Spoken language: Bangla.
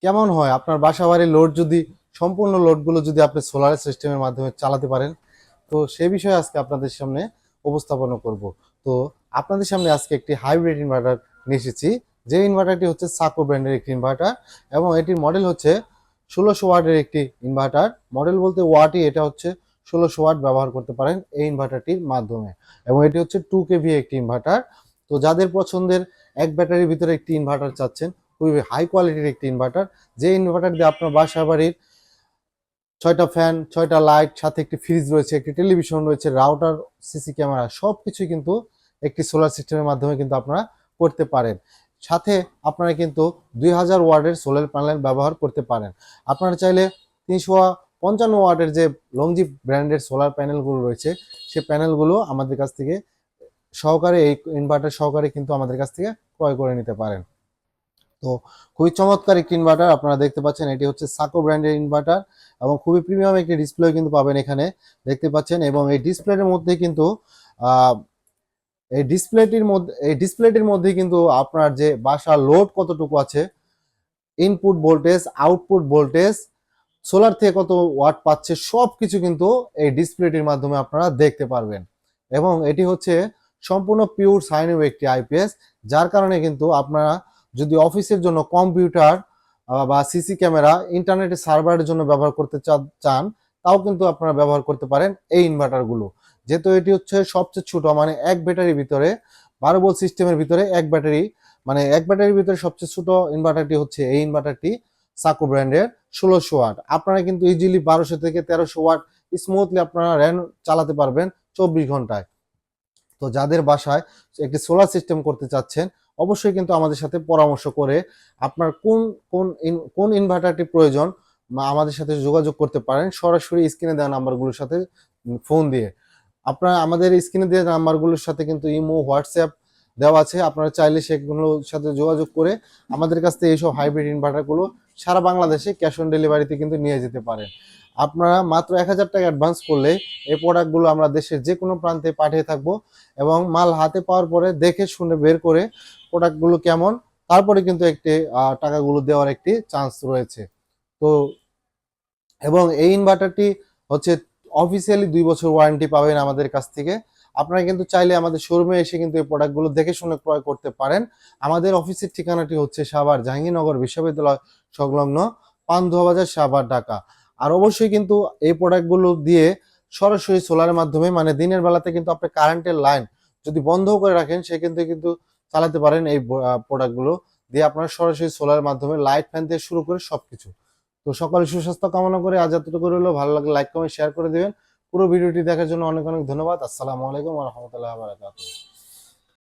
কেমন হয় আপনার বাসাবাড়ির লোড যদি সম্পূর্ণ লোডগুলো যদি আপনি সোলার সিস্টেমের মাধ্যমে চালাতে পারেন। তো সে বিষয়ে আজকে আপনাদের সামনে উপস্থাপনা করব। তো আপনাদের সামনে আজকে একটি হাইব্রিড ইনভার্টার নিয়ে এসেছি। যে ইনভার্টারটি হচ্ছে সাকো ব্র্যান্ডের একটি ইনভার্টার এবং এটির মডেল হচ্ছে 1600 ওয়াটের একটি ইনভার্টার। মডেল বলতে ওয়াটই, এটা হচ্ছে 1600 ওয়াট ব্যবহার করতে পারেন এই ইনভার্টারটির মাধ্যমে। এবং এটি হচ্ছে 2 kV একটি ইনভার্টার। তো যাদের পছন্দের এক ব্যাটারির ভিতরে একটি ইনভার্টার চাচ্ছেন, খুবই হাই কোয়ালিটির একটি ইনভার্টার, যে ইনভার্টার দিয়ে আপনার বাসা বাড়ির 6টা ফ্যান, 6টা লাইট, সাথে একটি ফ্রিজ রয়েছে, একটি টেলিভিশন রয়েছে, রাউটার, সিসি ক্যামেরা সবকিছু কিন্তু একটি সোলার সিস্টেমের মাধ্যমে কিন্তু আপনারা করতে পারেন। সাথে আপনারা কিন্তু 2000 ওয়াটের সোলার প্যানেল ব্যবহার করতে পারেন। আপনারা চাইলে 355 ওয়াটের যে লংজিভ ব্র্যান্ডের সোলার প্যানেলগুলো রয়েছে, সেই প্যানেলগুলো আমাদের কাছ থেকে সহকারে, এই ইনভার্টার সহকারে কিন্তু আমাদের কাছ থেকে ক্রয় করে নিতে পারেন। তো খুবই চমৎকার একটি ইনভার্টার আপনারা দেখতে পাচ্ছেন। এটি হচ্ছে সাকো ব্র্যান্ডের ইনভার্টার এবং খুবই প্রিমিয়াম একটি ডিসপ্লে কিন্তু পাবেন এখানে, দেখতে পাচ্ছেন। এবং এই ডিসপ্লের মধ্যে কিন্তু আহ, এই ডিসপ্লেটির মধ্যে কিন্তু আপনার যে বাসার লোড কতটুকু আছে, input voltage, output voltage, solar থেকে কত ওয়াট পাচ্ছে, সব কিছু কিন্তু এই ডিসপ্লেটির মাধ্যমে আপনারা দেখতে পারবেন। এবং এটি হচ্ছে সম্পূর্ণ পিওর সাইন ওয়েভ একটি আইপিএস, যার কারণে কিন্তু আপনারা যদি অফিসের জন্য কম্পিউটার বা সিসি ক্যামেরা, ইন্টারনেটের সার্ভারের জন্য ব্যবহার করতে চান, তাও কিন্তু আপনারা ব্যবহার করতে পারেন এই ইনভার্টারগুলো। যেহেতু এটি হচ্ছে সবচেয়ে ছোট, মানে এক ব্যাটারির ভিতরে 12 ভোল্ট সিস্টেমের ভিতরে এক ব্যাটারি, মানে এক ব্যাটারির ভিতরে সবচেয়ে ছোট ইনভার্টারটি হচ্ছে এই ইনভার্টারটি, সাকো ব্র্যান্ডের 1600 ওয়াট। আপনারা কিন্তু ইজিলি 1200 থেকে 1300 ওয়াট স্মুথলি আপনারা র্যান চালাতে পারবেন 24 ঘন্টায়। তো যাদের বাসায় একটি সোলার সিস্টেম করতে চাচ্ছেন, অবশ্যই কিন্তু আমাদের সাথে পরামর্শ করে আপনার কোন ইনভার্টারটি প্রয়োজন আমাদের সাথে যোগাযোগ করতে পারেন সরাসরি স্ক্রিনে দেওয়া নাম্বারগুলোর সাথে ফোন দিয়ে। আপনারা আমাদের স্ক্রিনে দেওয়া নাম্বারগুলোর সাথে কিন্তু ইমো, হোয়াটসঅ্যাপ দেওয়া আছে। আপনারা চাইলে সেগুলোর সাথে যোগাযোগ করে আমাদের কাছ থেকে এইসব হাইব্রিড ইনভার্টারগুলো সারা বাংলাদেশে ক্যাশ অন ডেলিভারিতে কিন্তু নিয়ে যেতে পারেন। আপনারা মাত্র 1000 টাকা অ্যাডভান্স করলে এই প্রোডাক্টগুলো আমরা দেশের যে কোনো প্রান্তে পাঠিয়ে থাকবো এবং মাল হাতে পাওয়ার পরে দেখে শুনে বের করে প্রোডাক্টগুলো কেমন, তারপরে কিন্তু একটি টাকাগুলো দেওয়ার একটি চান্স রয়েছে। তো এবং এই ইনভার্টারটি হচ্ছে অফিসিয়ালি 2 বছর ওয়ারেন্টি পাবেন আমাদের কাছ থেকে। আপনারা কিন্তু চাইলে আমাদের শোরুমে এসে কিন্তু এই প্রোডাক্টগুলো দেখে শুনে ক্রয় করতে পারেন। আমাদের অফিসের ঠিকানাটি হচ্ছে সাভার জাহাঙ্গীরনগর বিশ্ববিদ্যালয় সংলগ্ন পান্থুয়া বাজার, সাভার, ঢাকা। আর অবশ্যই কিন্তু এই প্রোডাক্টগুলো দিয়ে সরাসরি সোলারের মাধ্যমে, মানে দিনের বেলাতে কিন্তু আপনি কারেন্টের লাইন যদি বন্ধ করে রাখেন, সেক্ষেত্রে কিন্তু চালাতে পারেন এই প্রোডাক্টগুলো দিয়ে। আপনারা সরাসরি সোলারের মাধ্যমে লাইট, ফ্যান থেকে শুরু করে সবকিছু। তো সকলে সুস্বাস্থ্য কামনা করে আজ এতটুকু রইলো। ভালো লাগলে লাইক, কমেন্ট, শেয়ার করে দিবেন। পুরো ভিডিওটি দেখার জন্য অনেক অনেক ধন্যবাদ। আসসালামু আলাইকুম ওয়া রাহমাতুল্লাহি ওয়া বারাকাতুহু।